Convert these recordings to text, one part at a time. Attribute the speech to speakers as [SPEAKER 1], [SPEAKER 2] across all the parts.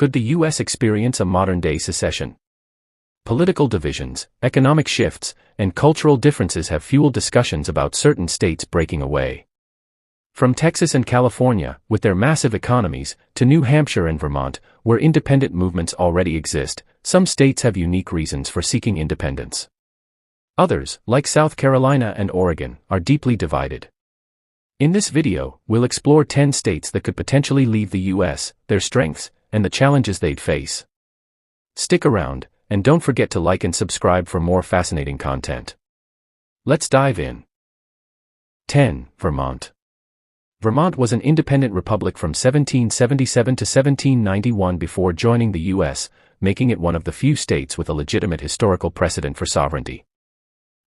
[SPEAKER 1] Could the U.S. experience a modern-day secession? Political divisions, economic shifts, and cultural differences have fueled discussions about certain states breaking away. From Texas and California, with their massive economies, to New Hampshire and Vermont, where independent movements already exist, some states have unique reasons for seeking independence. Others, like South Carolina and Oregon, are deeply divided. In this video, we'll explore 10 states that could potentially leave the U.S., their strengths, and the challenges they'd face. Stick around, and don't forget to like and subscribe for more fascinating content. Let's dive in. 10. Vermont. Vermont was an independent republic from 1777 to 1791 before joining the U.S., making it one of the few states with a legitimate historical precedent for sovereignty.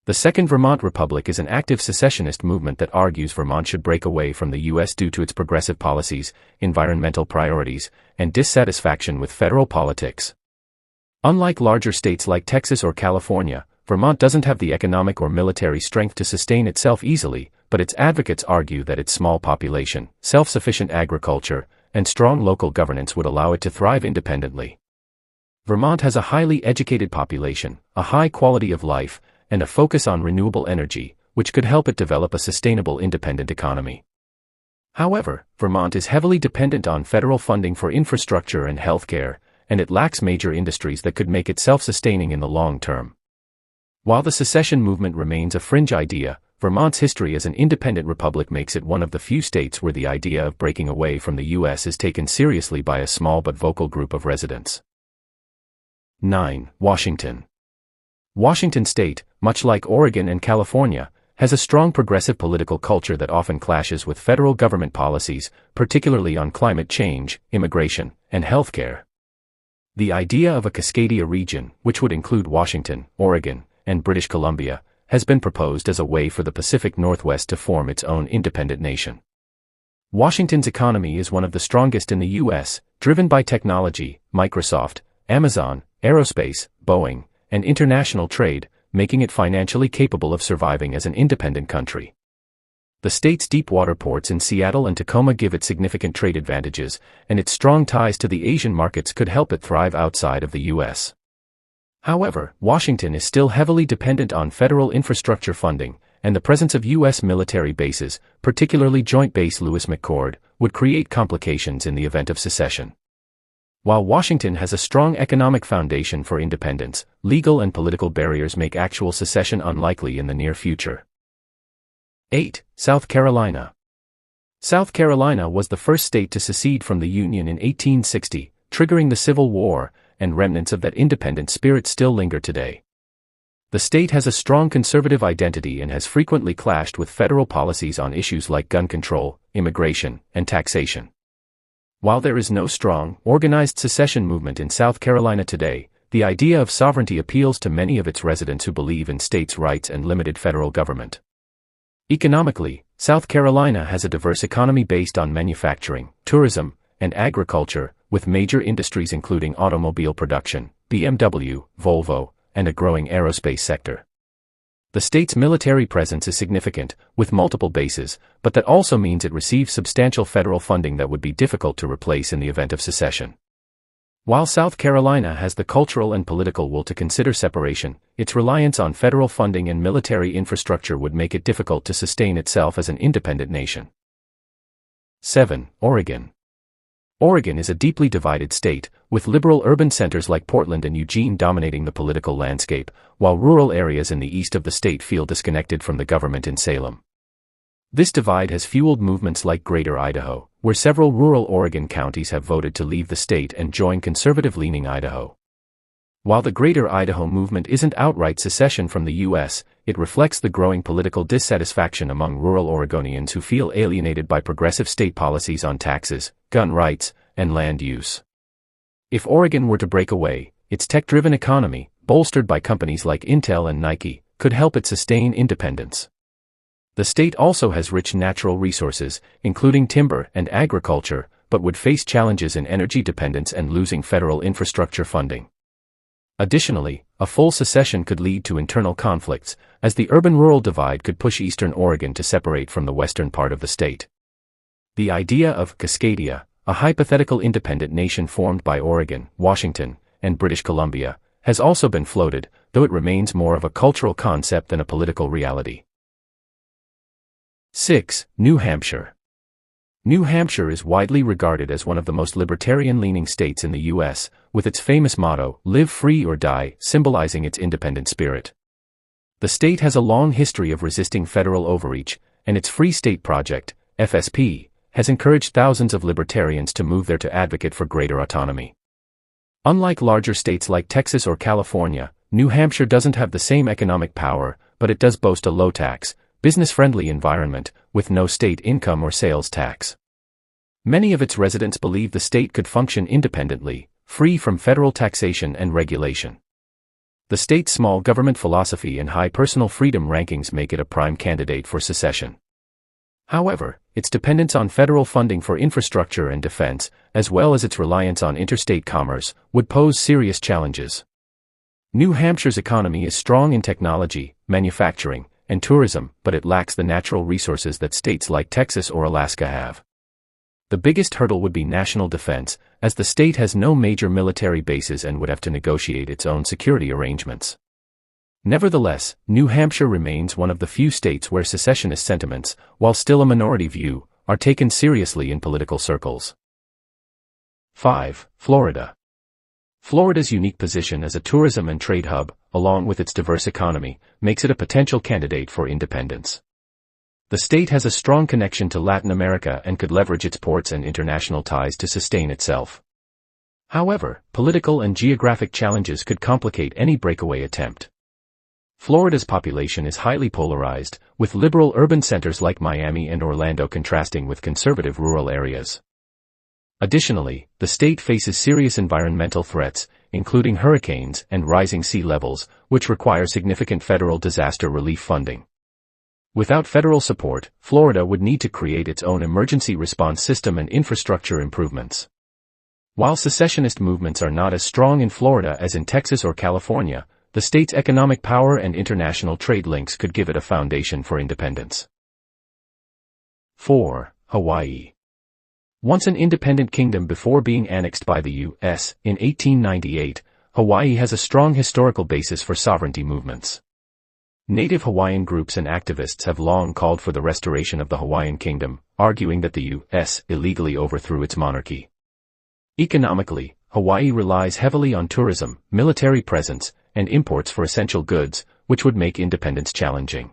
[SPEAKER 1] The Second Vermont Republic is an active secessionist movement that argues Vermont should break away from the U.S. due to its progressive policies, environmental priorities, and dissatisfaction with federal politics. Unlike larger states like Texas or California, Vermont doesn't have the economic or military strength to sustain itself easily, but its advocates argue that its small population, self-sufficient agriculture, and strong local governance would allow it to thrive independently. Vermont has a highly educated population, a high quality of life, and a focus on renewable energy, which could help it develop a sustainable independent economy. However, Vermont is heavily dependent on federal funding for infrastructure and healthcare, and it lacks major industries that could make it self-sustaining in the long term. While the secession movement remains a fringe idea, Vermont's history as an independent republic makes it one of the few states where the idea of breaking away from the U.S. is taken seriously by a small but vocal group of residents. 9. Washington. Washington state, much like Oregon and California, has a strong progressive political culture that often clashes with federal government policies, particularly on climate change, immigration, and healthcare. The idea of a Cascadia region, which would include Washington, Oregon, and British Columbia, has been proposed as a way for the Pacific Northwest to form its own independent nation. Washington's economy is one of the strongest in the U.S., driven by technology, Microsoft, Amazon, aerospace, Boeing, and international trade, making it financially capable of surviving as an independent country. The state's deep water ports in Seattle and Tacoma give it significant trade advantages, and its strong ties to the Asian markets could help it thrive outside of the U.S. However, Washington is still heavily dependent on federal infrastructure funding, and the presence of U.S. military bases, particularly Joint Base Lewis McChord, would create complications in the event of secession. While Washington has a strong economic foundation for independence, legal and political barriers make actual secession unlikely in the near future. 8. South Carolina. South Carolina was the first state to secede from the Union in 1860, triggering the Civil War, and remnants of that independent spirit still linger today. The state has a strong conservative identity and has frequently clashed with federal policies on issues like gun control, immigration, and taxation. While there is no strong, organized secession movement in South Carolina today, the idea of sovereignty appeals to many of its residents who believe in states' rights and limited federal government. Economically, South Carolina has a diverse economy based on manufacturing, tourism, and agriculture, with major industries including automobile production, BMW, Volvo, and a growing aerospace sector. The state's military presence is significant, with multiple bases, but that also means it receives substantial federal funding that would be difficult to replace in the event of secession. While South Carolina has the cultural and political will to consider separation, its reliance on federal funding and military infrastructure would make it difficult to sustain itself as an independent nation. 7. Oregon. Oregon is a deeply divided state, with liberal urban centers like Portland and Eugene dominating the political landscape, while rural areas in the east of the state feel disconnected from the government in Salem. This divide has fueled movements like Greater Idaho, where several rural Oregon counties have voted to leave the state and join conservative-leaning Idaho. While the Greater Idaho movement isn't outright secession from the U.S., it reflects the growing political dissatisfaction among rural Oregonians who feel alienated by progressive state policies on taxes, gun rights, and land use. If Oregon were to break away, its tech-driven economy, bolstered by companies like Intel and Nike, could help it sustain independence. The state also has rich natural resources, including timber and agriculture, but would face challenges in energy dependence and losing federal infrastructure funding. Additionally, a full secession could lead to internal conflicts, as the urban-rural divide could push eastern Oregon to separate from the western part of the state. The idea of Cascadia, a hypothetical independent nation formed by Oregon, Washington, and British Columbia, has also been floated, though it remains more of a cultural concept than a political reality. 6. New Hampshire. New Hampshire is widely regarded as one of the most libertarian-leaning states in the U.S., with its famous motto, "Live free or die," symbolizing its independent spirit. The state has a long history of resisting federal overreach, and its Free State Project, FSP, has encouraged thousands of libertarians to move there to advocate for greater autonomy. Unlike larger states like Texas or California, New Hampshire doesn't have the same economic power, but it does boast a low-tax, business-friendly environment, with no state income or sales tax. Many of its residents believe the state could function independently, free from federal taxation and regulation. The state's small government philosophy and high personal freedom rankings make it a prime candidate for secession. However, its dependence on federal funding for infrastructure and defense, as well as its reliance on interstate commerce, would pose serious challenges. New Hampshire's economy is strong in technology, manufacturing, and tourism, but it lacks the natural resources that states like Texas or Alaska have. The biggest hurdle would be national defense, as the state has no major military bases and would have to negotiate its own security arrangements. Nevertheless, New Hampshire remains one of the few states where secessionist sentiments, while still a minority view, are taken seriously in political circles. 5. Florida. Florida's unique position as a tourism and trade hub, along with its diverse economy, makes it a potential candidate for independence. The state has a strong connection to Latin America and could leverage its ports and international ties to sustain itself. However, political and geographic challenges could complicate any breakaway attempt. Florida's population is highly polarized, with liberal urban centers like Miami and Orlando contrasting with conservative rural areas. Additionally, the state faces serious environmental threats, including hurricanes and rising sea levels, which require significant federal disaster relief funding. Without federal support, Florida would need to create its own emergency response system and infrastructure improvements. While secessionist movements are not as strong in Florida as in Texas or California, the state's economic power and international trade links could give it a foundation for independence. 4. Hawaii. Once an independent kingdom before being annexed by the U.S. in 1898, Hawaii has a strong historical basis for sovereignty movements. Native Hawaiian groups and activists have long called for the restoration of the Hawaiian kingdom, arguing that the U.S. illegally overthrew its monarchy. Economically, Hawaii relies heavily on tourism, military presence, and imports for essential goods, which would make independence challenging.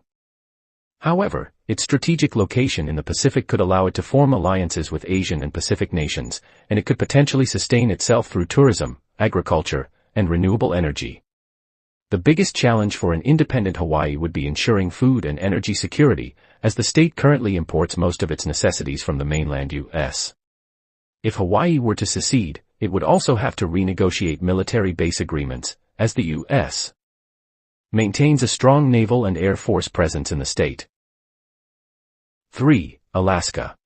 [SPEAKER 1] However, its strategic location in the Pacific could allow it to form alliances with Asian and Pacific nations, and it could potentially sustain itself through tourism, agriculture, and renewable energy. The biggest challenge for an independent Hawaii would be ensuring food and energy security, as the state currently imports most of its necessities from the mainland U.S. If Hawaii were to secede, it would also have to renegotiate military base agreements, as the U.S. maintains a strong naval and air force presence in the state. 3. Alaska.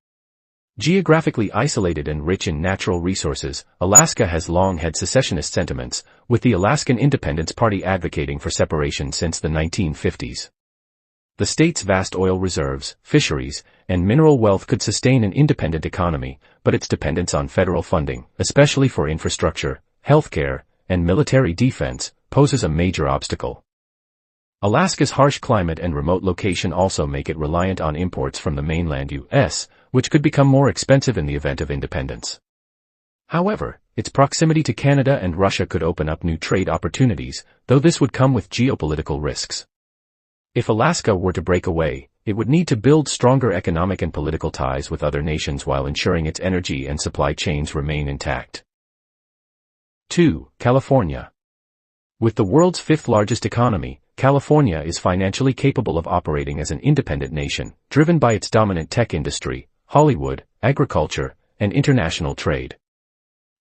[SPEAKER 1] Geographically isolated and rich in natural resources, Alaska has long had secessionist sentiments, with the Alaskan Independence Party advocating for separation since the 1950s. The state's vast oil reserves, fisheries, and mineral wealth could sustain an independent economy, but its dependence on federal funding, especially for infrastructure, healthcare, and military defense, poses a major obstacle. Alaska's harsh climate and remote location also make it reliant on imports from the mainland U.S., which could become more expensive in the event of independence. However, its proximity to Canada and Russia could open up new trade opportunities, though this would come with geopolitical risks. If Alaska were to break away, it would need to build stronger economic and political ties with other nations while ensuring its energy and supply chains remain intact. 2. California. With the world's fifth largest economy, California is financially capable of operating as an independent nation, driven by its dominant tech industry, Hollywood, agriculture, and international trade.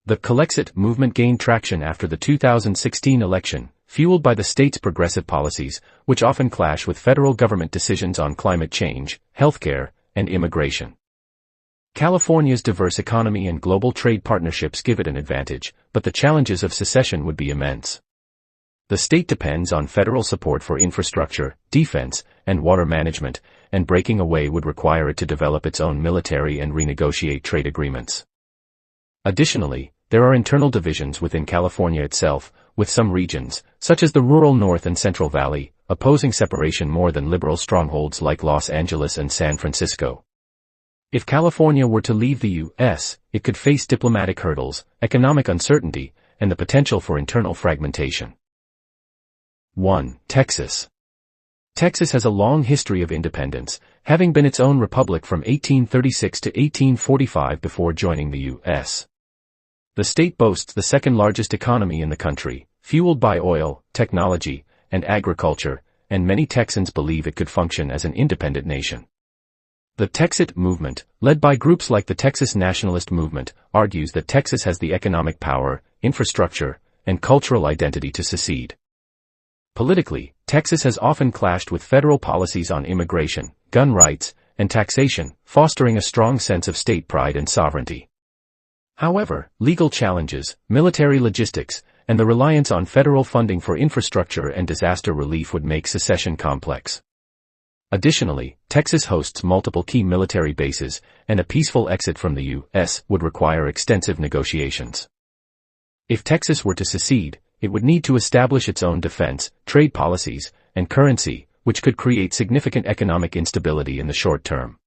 [SPEAKER 1] The Calexit movement gained traction after the 2016 election, fueled by the state's progressive policies, which often clash with federal government decisions on climate change, healthcare, and immigration. California's diverse economy and global trade partnerships give it an advantage, but the challenges of secession would be immense. The state depends on federal support for infrastructure, defense, and water management, and breaking away would require it to develop its own military and renegotiate trade agreements. Additionally, there are internal divisions within California itself, with some regions, such as the rural North and Central Valley, opposing separation more than liberal strongholds like Los Angeles and San Francisco. If California were to leave the U.S., it could face diplomatic hurdles, economic uncertainty, and the potential for internal fragmentation. 1. Texas. Texas has a long history of independence, having been its own republic from 1836 to 1845 before joining the U.S. The state boasts the second largest economy in the country, fueled by oil, technology, and agriculture, and many Texans believe it could function as an independent nation. The Texit movement, led by groups like the Texas Nationalist Movement, argues that Texas has the economic power, infrastructure, and cultural identity to secede. Politically, Texas has often clashed with federal policies on immigration, gun rights, and taxation, fostering a strong sense of state pride and sovereignty. However, legal challenges, military logistics, and the reliance on federal funding for infrastructure and disaster relief would make secession complex. Additionally, Texas hosts multiple key military bases, and a peaceful exit from the U.S. would require extensive negotiations. If Texas were to secede, it would need to establish its own defense, trade policies, and currency, which could create significant economic instability in the short term.